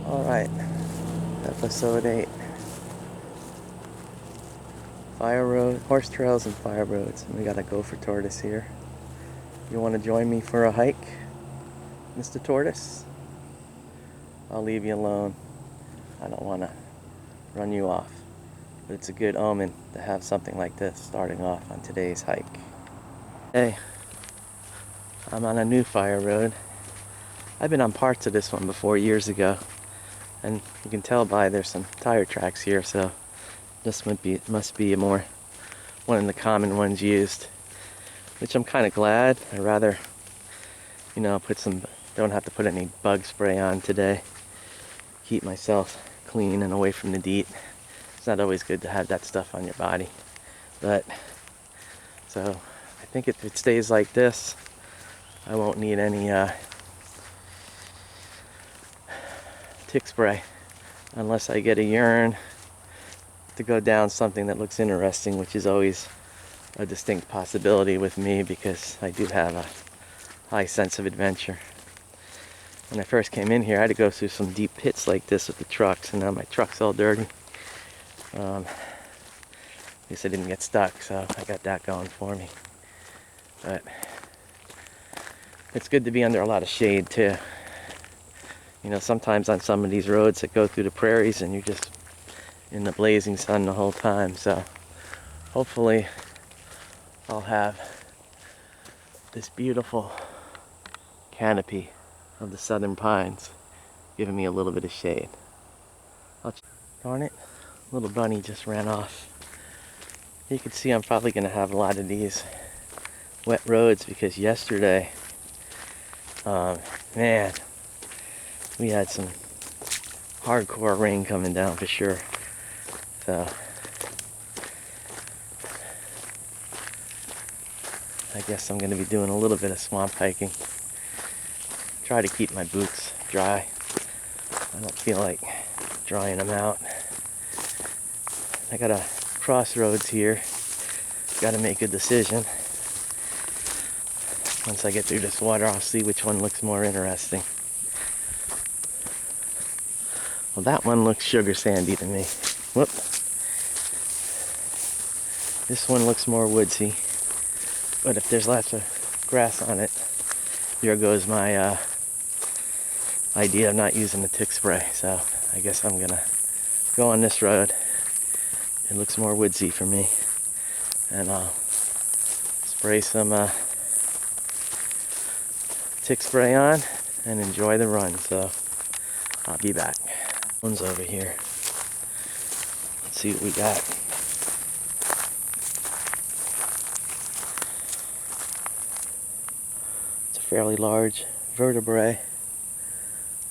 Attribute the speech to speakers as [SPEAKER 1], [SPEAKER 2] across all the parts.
[SPEAKER 1] Alright, episode 8. Fire road, horse trails and fire roads. And we got a gopher tortoise here. You want to join me for a hike, Mr. Tortoise? I'll leave you alone. I don't want to run you off. But it's a good omen to have something like this starting off on today's hike. Hey, I'm on a new fire road. I've been on parts of this one before years ago. And you can tell by there's some tire tracks here, so this must be a more one of the common ones used, which I'm kind of glad. I'd rather, don't have to put any bug spray on today. Keep myself clean and away from the DEET. It's not always good to have that stuff on your body, but so I think if it stays like this, I won't need any tick spray unless I get a urine to go down something that looks interesting, which is always a distinct possibility with me because I do have a high sense of adventure. When I first came in here, I had to go through some deep pits like this with the trucks, and now my truck's all dirty. At least I didn't get stuck, so I got that going for me. But it's good to be under a lot of shade too. Sometimes on some of these roads that go through the prairies and you're just in the blazing sun the whole time. So hopefully I'll have this beautiful canopy of the southern pines giving me a little bit of shade. Darn it, little bunny just ran off. You can see I'm probably going to have a lot of these wet roads because yesterday, man, we had some hardcore rain coming down for sure. So I guess I'm going to be doing a little bit of swamp hiking. Try to keep my boots dry. I don't feel like drying them out. I got a crossroads here. Got to make a decision. Once I get through this water, I'll see which one looks more interesting. Well, that one looks sugar sandy to me. Whoop. This one looks more woodsy. But if there's lots of grass on it, here goes my idea of not using the tick spray. So I guess I'm gonna go on this road. It looks more woodsy for me. And I'll spray some tick spray on and enjoy the run. So I'll be back. One's over here. Let's see what we got. It's a fairly large vertebrae.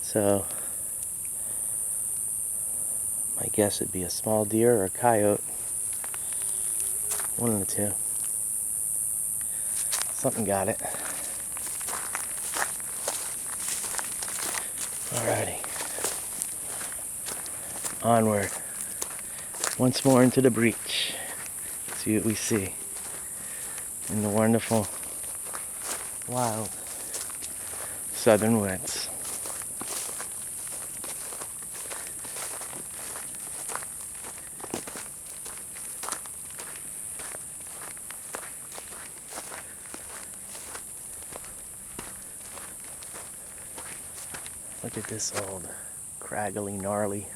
[SPEAKER 1] So my guess would be a small deer or a coyote. One of the two. Something got it. Alrighty. Onward. Once more into the breach. See what we see in the wonderful, wild southern woods. Look at this old, craggly, gnarly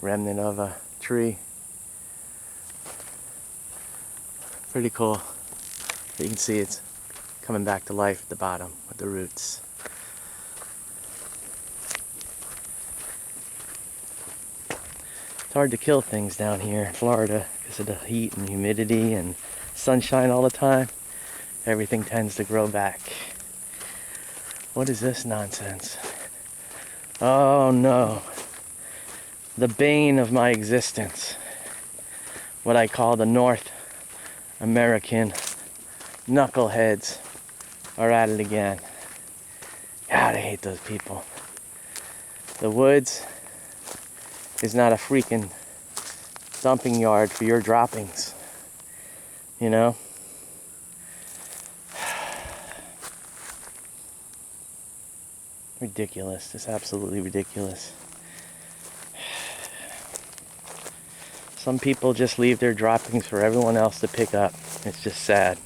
[SPEAKER 1] remnant of a tree. Pretty cool. You can see it's coming back to life at the bottom with the roots. It's hard to kill things down here in Florida because of the heat and humidity and sunshine all the time. Everything tends to grow back. What is this nonsense? Oh no. The bane of my existence. What I call the North American knuckleheads are at it again. God, I hate those people. The woods is not a freaking dumping yard for your droppings. You know? Ridiculous, just absolutely ridiculous. Some people just leave their droppings for everyone else to pick up. It's just sad.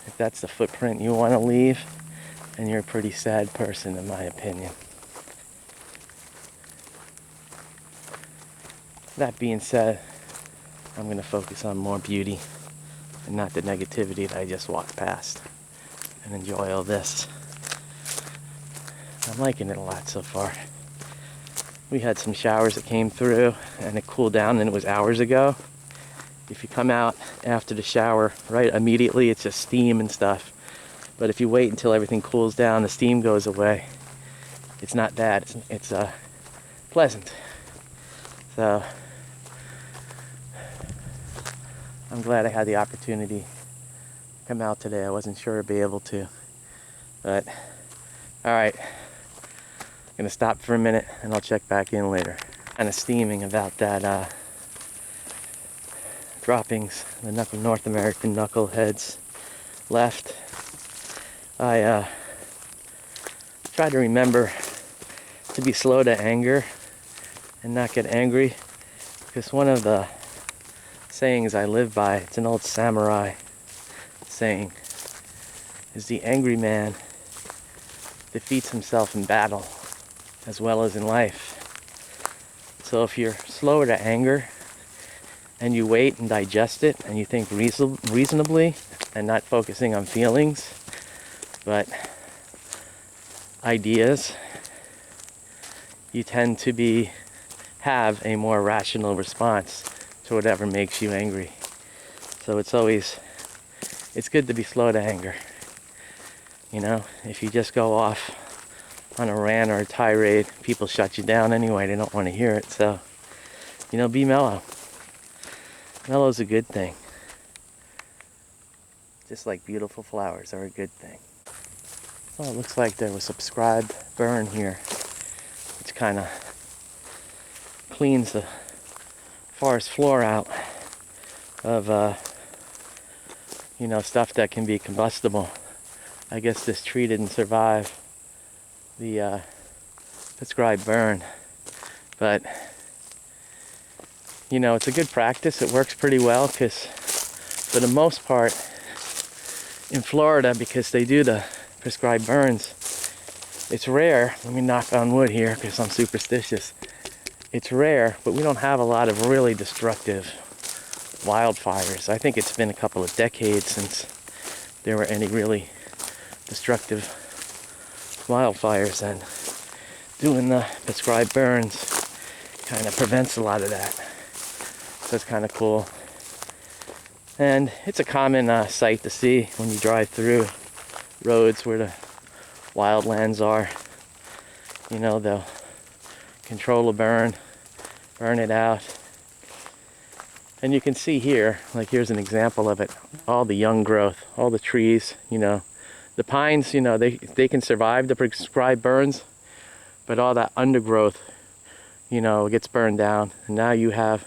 [SPEAKER 1] If that's the footprint you want to leave, then you're a pretty sad person, in my opinion. That being said, I'm going to focus on more beauty and not the negativity that I just walked past, and enjoy all this. I'm liking it a lot so far. We had some showers that came through and it cooled down, and it was hours ago. If you come out after the shower, right immediately, it's just steam and stuff. But if you wait until everything cools down, the steam goes away. It's not bad. It's pleasant. So I'm glad I had the opportunity to come out today. I wasn't sure I'd be able to. But all right, I'm gonna stop for a minute and I'll check back in later. Kind of steaming about that droppings, the North American knuckleheads left. I try to remember to be slow to anger and not get angry, because one of the sayings I live by, it's an old samurai saying, is the angry man defeats himself in battle as well as in life. So if you're slower to anger and you wait and digest it and you think reasonably and not focusing on feelings but ideas, you tend to have a more rational response to whatever makes you angry. So it's good to be slow to anger. You know, if you just go off on a rant or a tirade, people shut you down anyway. They don't want to hear it. So, you know, be mellow. Mellow's a good thing. Just like beautiful flowers are a good thing. Well, it looks like there was subscribed burn here, which kind of cleans the forest floor out of, stuff that can be combustible. I guess this tree didn't survive the prescribed burn, but it's a good practice. It works pretty well because for the most part in Florida, because they do the prescribed burns, it's rare. Let me knock on wood here because I'm superstitious. It's rare, but we don't have a lot of really destructive wildfires. I think it's been a couple of decades since there were any really destructive wildfires, and doing the prescribed burns kind of prevents a lot of that. So it's kind of cool. And it's a common sight to see when you drive through roads where the wildlands are. They'll control a burn it out. And you can see here, like here's an example of it, all the young growth, all the trees, the pines, they can survive the prescribed burns, but all that undergrowth, gets burned down, and now you have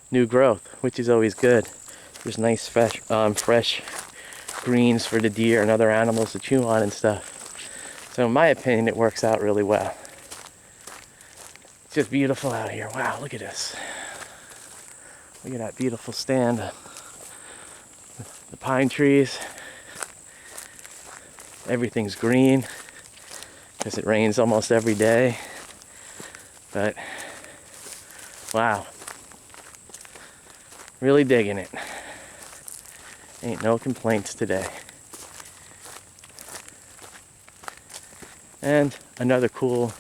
[SPEAKER 1] new growth, which is always good. There's nice fresh greens for the deer and other animals to chew on and stuff. So in my opinion, it works out really well. It's just beautiful out here. Wow, look at this. Look at that beautiful stand. The pine trees. Everything's green because it rains almost every day. But wow, really digging it. Ain't no complaints today. And another cool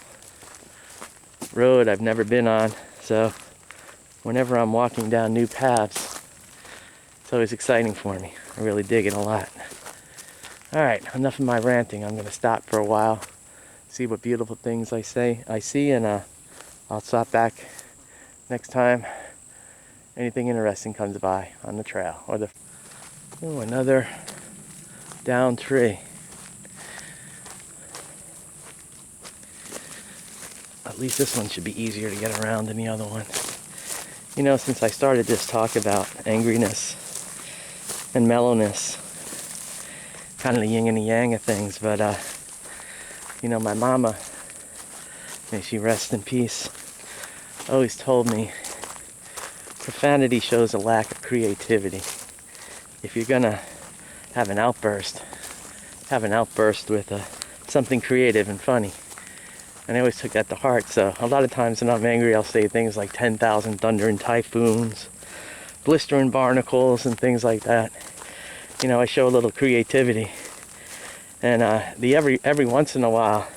[SPEAKER 1] road I've never been on, so whenever I'm walking down new paths, it's always exciting for me. I really dig it a lot. Alright, enough of my ranting. I'm going to stop for a while, see what beautiful things I see, and I'll stop back next time anything interesting comes by on the trail. Oh, another down tree. At least this one should be easier to get around than the other one. Since I started this talk about angriness and mellowness, kind of the yin and the yang of things, but You know, my mama, may she rest in peace, always told me profanity shows a lack of creativity. If you're gonna have an outburst with something creative and funny. And I always took that to heart. So a lot of times when I'm angry, I'll say things like 10,000 thunder and typhoons, blistering barnacles, and things like that. You know, I show a little creativity. And every once in a while,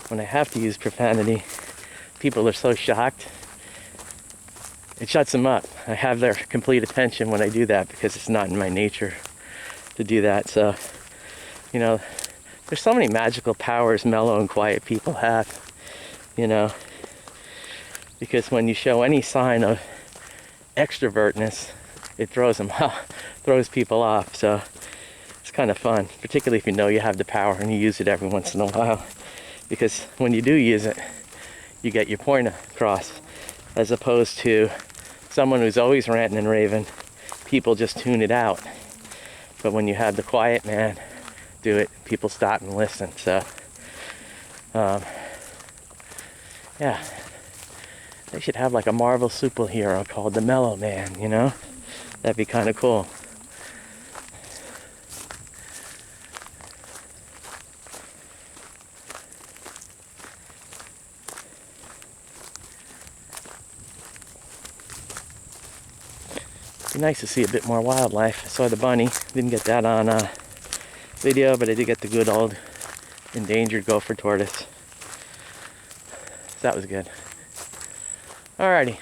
[SPEAKER 1] when I have to use profanity, people are so shocked. It shuts them up. I have their complete attention when I do that because it's not in my nature to do that. So, you know, there's so many magical powers mellow and quiet people have, you know, because when you show any sign of extrovertness, it throws them off, throws people off. So it's kind of fun, particularly if you know you have the power and you use it every once in a while, because when you do use it, you get your point across, as opposed to someone who's always ranting and raving. People just tune it out. But when you have the quiet man do it, people stop and listen. So, yeah, they should have like a Marvel superhero called the Mellow Man, you know? That'd be kind of cool. It'd be nice to see a bit more wildlife. I saw the bunny. Didn't get that on video, but I did get the good old endangered gopher tortoise. So that was good. Alrighty.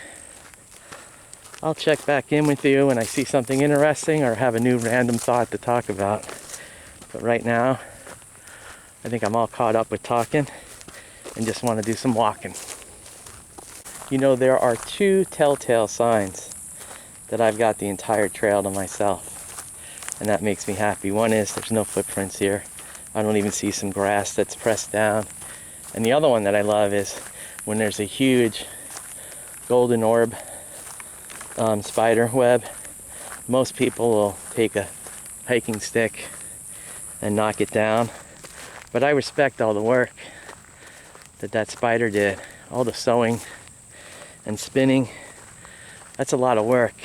[SPEAKER 1] I'll check back in with you when I see something interesting or have a new random thought to talk about. But right now, I think I'm all caught up with talking and just want to do some walking. You know, there are two telltale signs that I've got the entire trail to myself, and that makes me happy. One is there's no footprints here. I don't even see some grass that's pressed down. And the other one that I love is when there's a huge golden orb spider web. Most people will take a hiking stick and knock it down, but I respect all the work that spider did, all the sewing and spinning. That's a lot of work.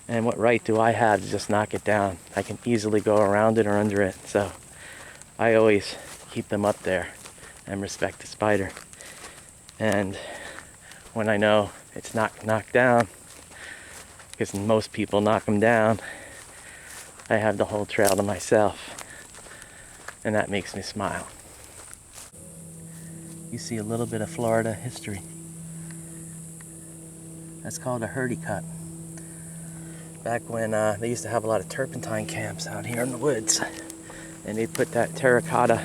[SPEAKER 1] And what right do I have to just knock it down? I can easily go around it or under it. So I always keep them up there and respect the spider. And when I know it's not knocked down, because most people knock them down, I have the whole trail to myself. And that makes me smile. You see a little bit of Florida history. That's called a hurdy cut. Back when they used to have a lot of turpentine camps out here in the woods, and they'd put that terracotta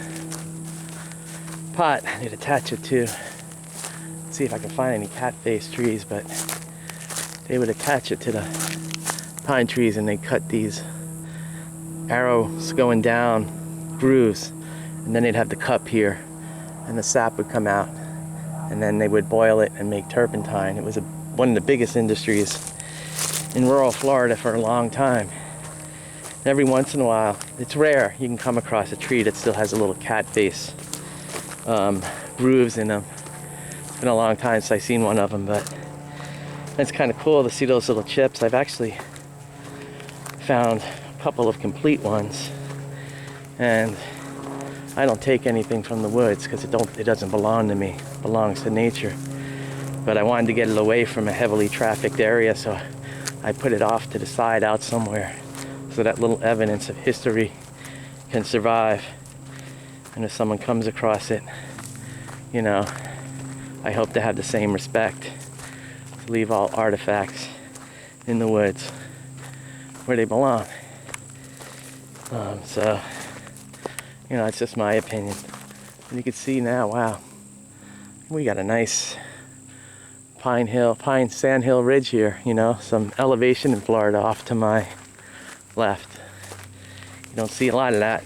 [SPEAKER 1] pot, they'd attach it to, let's see if I can find any cat-faced trees, but they would attach it to the pine trees and they'd cut these arrows going down grooves, and then they'd have the cup here and the sap would come out, and then they would boil it and make turpentine. It was one of the biggest industries in rural Florida for a long time. Every once in a while, it's rare, you can come across a tree that still has a little cat face grooves in them. It's been a long time since I've seen one of them, but it's kind of cool to see those little chips. I've actually found a couple of complete ones, and I don't take anything from the woods because it doesn't belong to me. It belongs to nature. But I wanted to get it away from a heavily trafficked area, so I put it off to the side out somewhere so that little evidence of history can survive. And if someone comes across it, you know, I hope to have the same respect to leave all artifacts in the woods where they belong. So, you know, it's just my opinion. And you can see now, wow, we got a nice sand hill ridge here, you know, some elevation in Florida off to my left. You don't see a lot of that.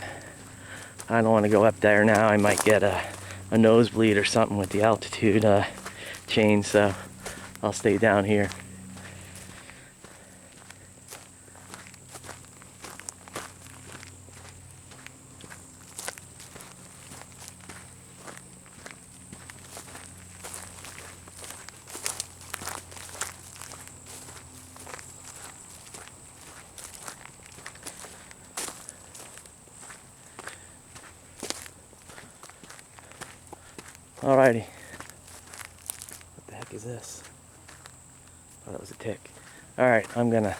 [SPEAKER 1] I don't want to go up there now. I might get a nosebleed or something with the altitude change, so I'll stay down here. Alrighty. What the heck is this? Oh, that was a tick. Alright, I'm gonna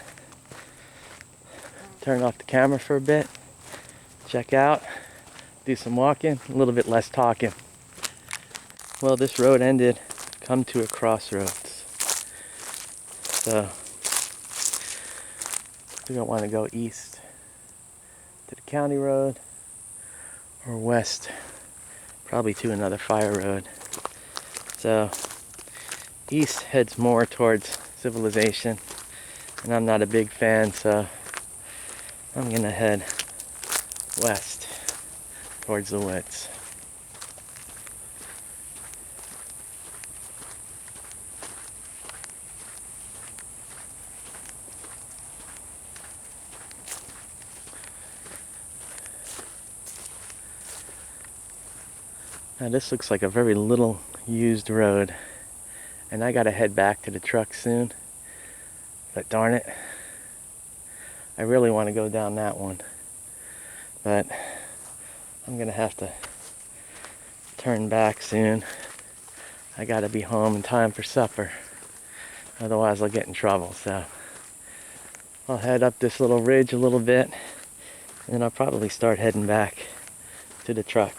[SPEAKER 1] turn off the camera for a bit, check out, do some walking, a little bit less talking. Well, this road ended, come to a crossroads. So, we don't want to go east to the county road or west, probably to another fire road. So, east heads more towards civilization, and I'm not a big fan, so I'm gonna head west towards the woods. Now this looks like a very little used road, and I gotta head back to the truck soon, but darn it, I really want to go down that one, but I'm gonna have to turn back soon. I gotta be home in time for supper, otherwise I'll get in trouble. So I'll head up this little ridge a little bit, and then I'll probably start heading back to the truck.